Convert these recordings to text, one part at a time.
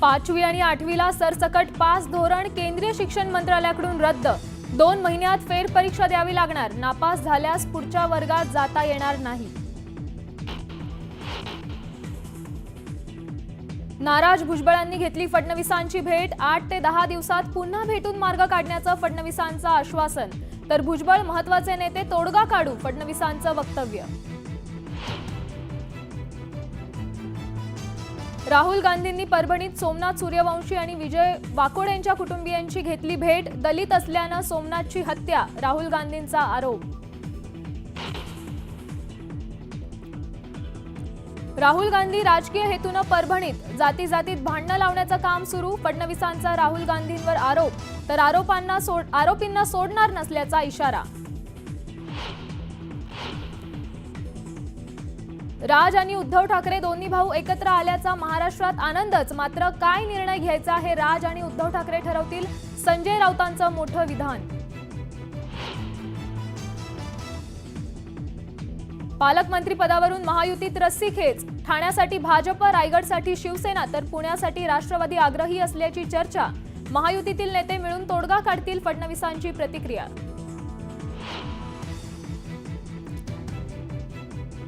5वी आणि 8वीला सरसकट पास धोरण केंद्रीय शिक्षण मंत्रालयाकडून रद्द। 2 महिन्यात फेरपरीक्षा द्यावी लागणार। नापास झाल्यास पुढच्या वर्गात जाता येणार नाही। नाराज भुजबळांनी घेतली फडणवीसांची भेट। 8 ते 10 दिवसात पुन्हा भेटून मार्ग काढण्याचं फडणवीसांचं आश्वासन। तर भुजबळ महत्त्वाचे नेते तोडगा काढू, फडणवीसांचं वक्तव्य। राहुल गांधींनी परभणीत सोमनाथ सूर्यवंशी आणि विजय वाकोड यांच्या कुटुंबियांची घेतली भेट। दलित असल्यानं सोमनाथची हत्या, राहुल गांधींचा आरोप। राहुल गांधी राजकीय हेतूनं परभणीत, जातीत भांडणं लावण्याचं काम सुरू। फडणवीसांचा राहुल गांधींवर आरोप, तर आरोपींना सोडणार नसल्याचा इशारा। राज आणि उद्धव ठाकरे दोन्ही भाऊ एकत्र आल्याचा महाराष्ट्रात आनंदच। मात्र काय निर्णय घ्यायचा हे राज आणि उद्धव ठाकरे ठरवतील, संजय राऊतांचं मोठं विधान। पालकमंत्री पदावरून महायुतीत रस्सीखेच। ठाण्यासाठी भाजप, रायगडसाठी शिवसेना तर पुण्यासाठी राष्ट्रवादी आग्रही असल्याची चर्चा। महायुतीतील नेते मिळून तोडगा काढतील, फडणवीसांची प्रतिक्रिया।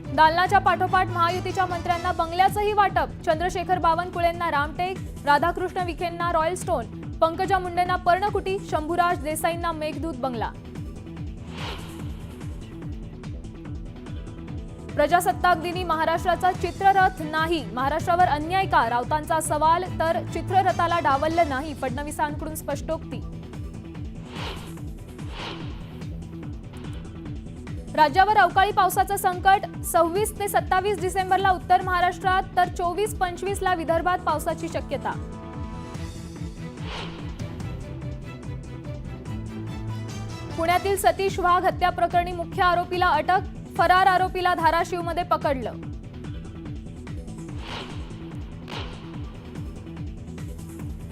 दालनाच्या पाठोपाठ महायुतीच्या मंत्र्यांना बंगल्याचंही वाटप। चंद्रशेखर बावनकुळेंना रामटेक, राधाकृष्ण विखेंना रॉयल स्टोन, पंकजा मुंडेंना पर्णकुटी, शंभूराज देसाईंना मेघदूत बंगला। प्रजासत्ताक दिनी महाराष्ट्राचा चित्ररथ नाही, महाराष्ट्रावर अन्याय का, राऊतांचा सवाल। तर चित्ररथाला डावललं नाही, फडणवीसांकडून स्पष्टोक्ती। राज्यावर अवकाळी पावसाचं संकट। 26 ते 27 डिसेंबरला उत्तर महाराष्ट्रात तर 24-25 ला विदर्भात पावसाची शक्यता। पुण्यातील सतीश वाघ हत्या प्रकरणी मुख्य आरोपीला अटक, फरार आरोपीला धाराशिवमध्ये पकडलं।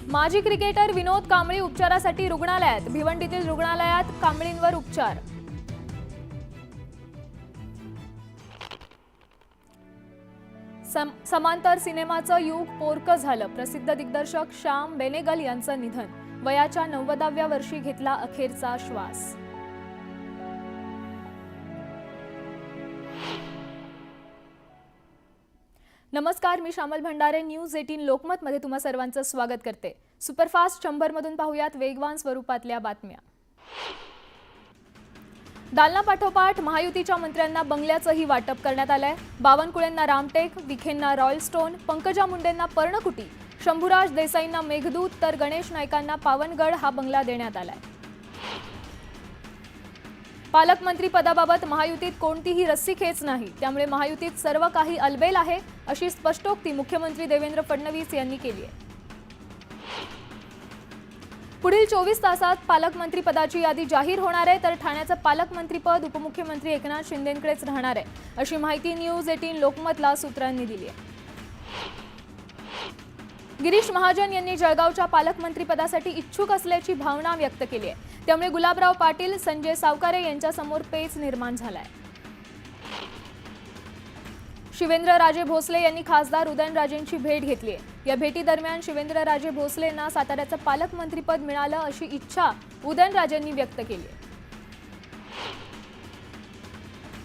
माजी क्रिकेटर विनोद कांबळी उपचारासाठी रुग्णालयात। भिवंडीतील रुग्णालयात कांबळींवर उपचार। समांतर सिनेमाचं युग पोरकं झालं। प्रसिद्ध दिग्दर्शक श्याम बेनेगल यांचं निधन। वयाच्या 90व्या वर्षी घेतला अखेरचा श्वास। नमस्कार, मी श्यामल भंडारे, न्यूज 18 लोकमत मध्ये तुम्हा सर्वांचं स्वागत करते। सुपरफास्ट 100 मधून पाहूयात वेगवान स्वरूपातल्या बातम्या। दालनापाठोपाठ महायुतीच्या मंत्र्यांना बंगल्याचंही वाटप करण्यात आलंय। बावनकुळेंना रामटेक, विखेंना रॉयल स्टोन, पंकजा मुंडेंना पर्णकुटी, शंभूराज देसाईंना मेघदूत तर गणेश नाईकांना पावनगड हा बंगला देण्यात आलाय। पालकमंत्री पदाबाबत महायुतीत कोणतीही रस्सीखेच नाही, त्यामुळे महायुतीत सर्व काही अलबेल आहे, अशी स्पष्टोक्ती मुख्यमंत्री देवेंद्र फडणवीस यांनी केली आहे। पुढील 24 तासात पालकमंत्री पदाची यादी जाहीर होणार आहे, तर ठाण्याचं पालकमंत्रीपद उपमुख्यमंत्री एकनाथ शिंदेंकडेच राहणार आहे, अशी माहिती न्यूज 18 लोकमतला सूत्रांनी दिली आहे। गिरीश महाजन यांनी जळगावच्या पालकमंत्रीपदासाठी इच्छुक असल्याची भावना व्यक्त केली आहे, त्यामुळे गुलाबराव पाटील, संजय सावकारे यांच्यासमोर पेच निर्माण झालाय। शिवेंद्रराजे भोसले यांनी खासदार उदयनराजेंची भेट घेतली आहे। या भेटीदरम्यान शिवेंद्रराजे भोसलेंना साताऱ्याचं पालकमंत्रीपद मिळालं अशी इच्छा उदयनराजेंनी व्यक्त केली आहे।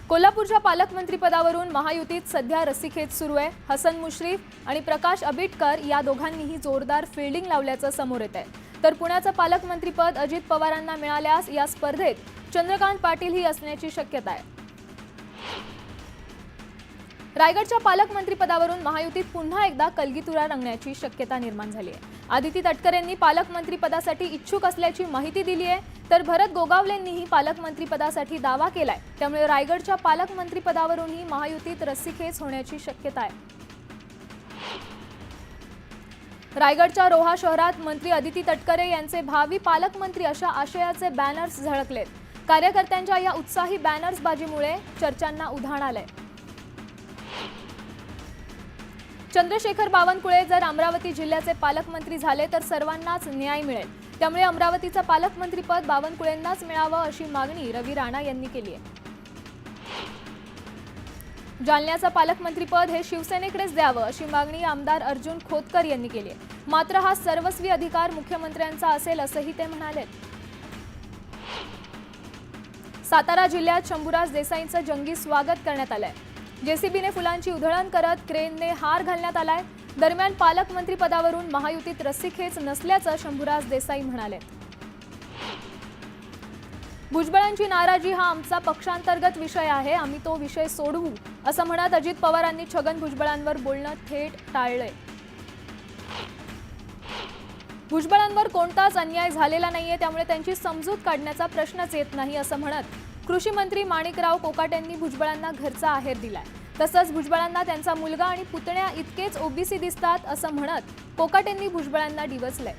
कोल्हापूरच्या पालकमंत्रीपदावरून महायुतीत सध्या रस्सीखेच सुरू आहे। हसन मुश्रीफ आणि प्रकाश आबिटकर या दोघांनीही जोरदार फिल्डिंग लावल्याचं समोर येत आहे। तर पुण्याचं पालकमंत्रीपद अजित पवारांना मिळाल्यास या स्पर्धेत चंद्रकांत पाटील ही असण्याची शक्यता आहे। रायगडच्या पालकमंत्रीपदावरून महायुतीत पुन्हा एकदा कलगीतुरा रंगण्याची शक्यता निर्माण झाली आहे। आदिती तटकरेंनी पालकमंत्रीपदासाठी इच्छुक असल्याची माहिती दिली आहे, तर भरत गोगावलेंनीही पालकमंत्रीपदासाठी दावा केलाय, त्यामुळे रायगडच्या पालकमंत्रीपदावरूनही महायुतीत रस्सीखेच होण्याची शक्यता आहे। रायगडच्या रोहा शहरात मंत्री आदिती तटकरे यांचे भावी पालकमंत्री अशा आशयाचे बॅनर्स झळकलेत। कार्यकर्त्यांच्या या उत्साही बॅनर्सबाजीमुळे चर्चांना उधाण आलंय। चंद्रशेखर बावनकुळे जर अमरावती जिल्ह्याचे पालकमंत्री झाले तर सर्वांनाच न्याय मिळेल, त्यामुळे अमरावतीचं पालकमंत्रीपद बावनकुळेंनाच मिळावं अशी मागणी रवी राणा यांनी केली आहे। जालन्याचं पालकमंत्रीपद हे शिवसेनेकडेच द्यावं अशी मागणी आमदार अर्जुन खोतकर यांनी केली आहे. मात्र हा सर्वस्वी अधिकार मुख्यमंत्र्यांचा असेल असंही ते म्हणाले. सातारा जिल्ह्यात शंभूराज देसाईंचं जंगी स्वागत करण्यात आलंय. जेसीबीने फुलांची उधळण करत क्रेनने हार घालण्यात आलाय. दरम्यान पालकमंत्री पदावरून महायुतीत रस्सीखेच नसल्याचं शंभूराज देसाई म्हणाले. भुजबळांची नाराजी हा आमचा पक्षांतर्गत विषय आहे, आम्ही तो विषय सोडवू असं म्हणत अजित पवारांनी छगन भुजबळांवर बोलणं थेट टाळलंय. भुजबळांवर कोणताच अन्याय झालेला नाहीये, त्यामुळे त्यांची समजूत काढण्याचा प्रश्नच येत नाही असं म्हणत कृषी मंत्री माणिकराव कोकाटेंनी भुजबळांना घरचा आहेर दिलाय. तसंच भुजबळांना त्यांचा मुलगा आणि पुतण्या इतकेच ओबीसी दिसतात असं म्हणत कोकाटेंनी भुजबळांना डिवचलंय.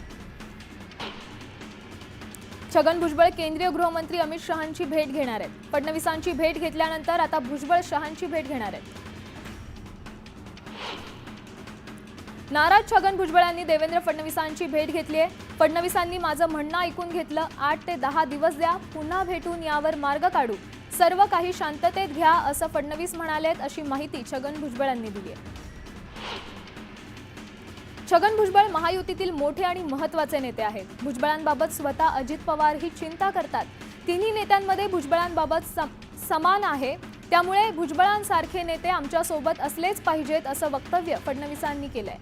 छगन भुजबळ केंद्रीय गृहमंत्री अमित शहांची भेट घेणार आहेत. फडणवीसांची भेट घेतल्यानंतर आता भुजबळ शहांची भेट घेणार आहेत. नाराज छगन भुजबळांनी देवेंद्र फडणवीसांची भेट घेतली आहे. फडणवीसांनी माझं म्हणणं ऐकून घेतलं. 8 ते 10 दिवस द्या, पुन्हा भेटून यावर मार्ग काढू. सर्व काही शांततेत घ्या असं फडणवीस म्हणालेत अशी माहिती छगन भुजबळांनी दिली आहे. छगन भुजबळ महायुतीतील मोठे आणि महत्त्वाचे नेते आहेत. भुजबळांबाबत स्वतः अजित पवार ही चिंता करतात. तिन्ही नेत्यांमध्ये भुजबळांबाबत समान आहे, त्यामुळे भुजबळांसारखे नेते आमच्या सोबत असलेच पाहिजेत असं वक्तव्य फडणवीसांनी केलंय.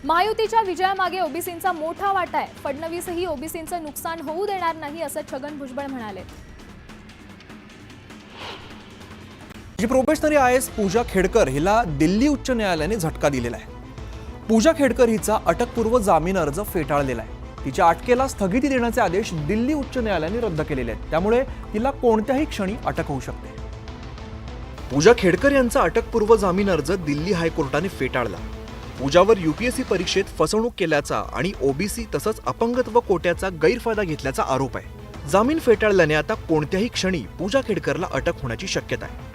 महायुतीच्या विजयामागे ओबीसींचा मोठा वाटा आहे. फडणवीसही ओबीसींचं नुकसान होऊ देणार नाही असं छगन भुजबळ म्हणाले. प्रोबेशनरी IAS पूजा खेडकर हिला दिल्ली उच्च न्यायालयाने झटका दिलेला आहे. पूजा खेडकर हिचा अटकपूर्व जामीन अर्ज फेटाळलेला आहे. तिच्या अटकेला स्थगिती देण्याचे आदेश दिल्ली उच्च न्यायालयाने रद्द केलेले आहेत. त्यामुळे तिला कोणत्याही क्षणी अटक होऊ शकते. पूजा खेडकर यांचा अटकपूर्व जामीन अर्ज दिल्ली हायकोर्टाने फेटाळला. पूजावर UPSC परीक्षेत फसवणूक केल्याचा आणि ओबीसी तसंच अपंगत्व कोट्याचा गैरफायदा घेतल्याचा आरोप आहे. जामीन फेटाळल्याने आता कोणत्याही क्षणी पूजा खेडकरला अटक होण्याची शक्यता आहे.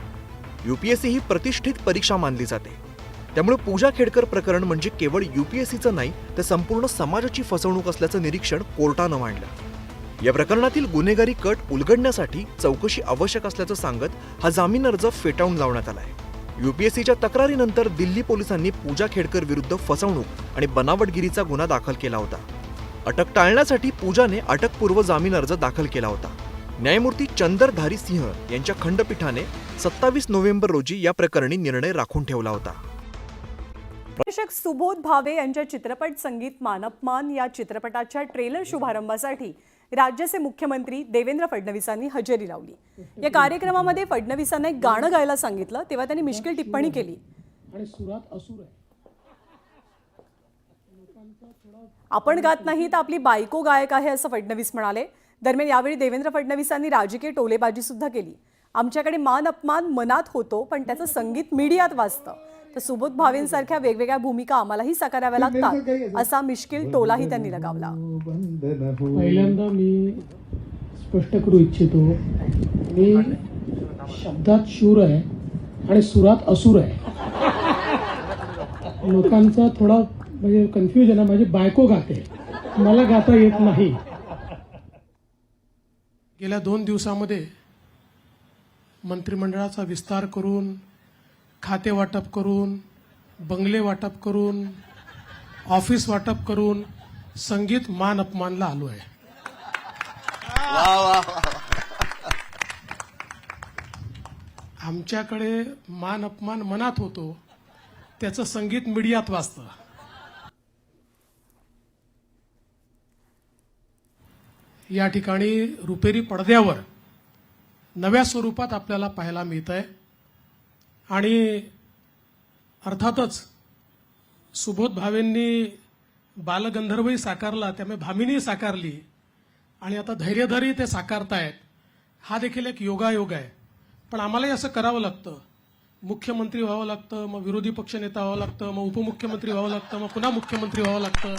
UPSC ही प्रतिष्ठित परीक्षा मानली जाते. त्यामुळे पूजा खेडकर प्रकरण म्हणजे केवळ UPSCचं नाही, तर संपूर्ण समाजाची फसवणूक असल्याचं निरीक्षण कोर्टानं मांडलं. या प्रकरणातील गुन्हेगारी कट उलगडण्यासाठी चौकशी आवश्यक असल्याचं सांगत हा जामीन अर्ज फेटाळून लावण्यात आलाय. UPSCच्या तक्रारीनंतर दिल्ली पोलिसांनी पूजा खेडकर विरुद्ध फसवणूक आणि बनावटगिरीचा गुन्हा दाखल केला होता. अटक टाळण्यासाठी पूजाने अटकपूर्व जामीन अर्ज दाखल केला होता. न्यायमूर्ती चंदरधारी सिंह यांच्या खंडपीठाने 27 नोव्हेंबर रोजी या प्रकरणी निर्णय राखून ठेवला होता. निर्देशक सुबोध भावे यांच्या चित्रपट संगीत मानपमान या चित्रपटाच्या ट्रेलर शुभारंभासाठी राज्याचे मुख्यमंत्री देवेंद्र फडणवीसांनी हजेरी लावली. या कार्यक्रमामध्ये फडणवीसांना एक गाणं गायला सांगितलं, तेव्हा त्यांनी मिश्किल टिप्पणी केली. आपण गात नाही तर आपली बायको गायक आहे असं फडणवीस म्हणाले. दरम्यान यावेळी देवेंद्र फडणवीसांनी राजकीय टोलेबाजी सुद्धा केली. आमच्याकडे मान अपमान मनात होतो, पण त्याचं संगीत मीडियात वाजतं. तर सुबोध भावेंसारख्या वेगवेगळ्या भूमिका आम्हालाही साकाराव्या लागतात असा मिश्किल टोलाही त्यांनी लगावला. पहिल्यांदा मी स्पष्ट करू इच्छितो, मी शब्दात शूर आहे आणि सुरात असुर आहे. लोकांचा थोडा म्हणजे कन्फ्युजन आहे. माझी बायको गाते, मला गाता येत नाही. गेल्या 2 दिवसामध्ये मंत्रिमंडळाचा विस्तार करून, खाते वाटप करून, बंगले वाटप करून, ऑफिस वाटप करून संगीत मान अपमानला आलो आहे. आमच्याकडे मान अपमान मनात होतो, त्याचं संगीत मीडियात वाजतं. या ठिकाणी रुपेरी पडद्यावर नव्या स्वरूपात आपल्याला पाहायला मिळत आहे. आणि अर्थातच सुबोध भावेंनी बालगंधर्वही साकारला, त्यामुळे भामिनी साकारली आणि आता धैर्यधरी ते साकारतायत. हा देखील एक योगायोग आहे. पण आम्हालाही असं करावं लागतं. मुख्यमंत्री व्हावं लागतं, मग विरोधी पक्षनेता व्हावं लागतं, मग उपमुख्यमंत्री व्हावं लागतं, मग पुन्हा मुख्यमंत्री व्हावं लागतं.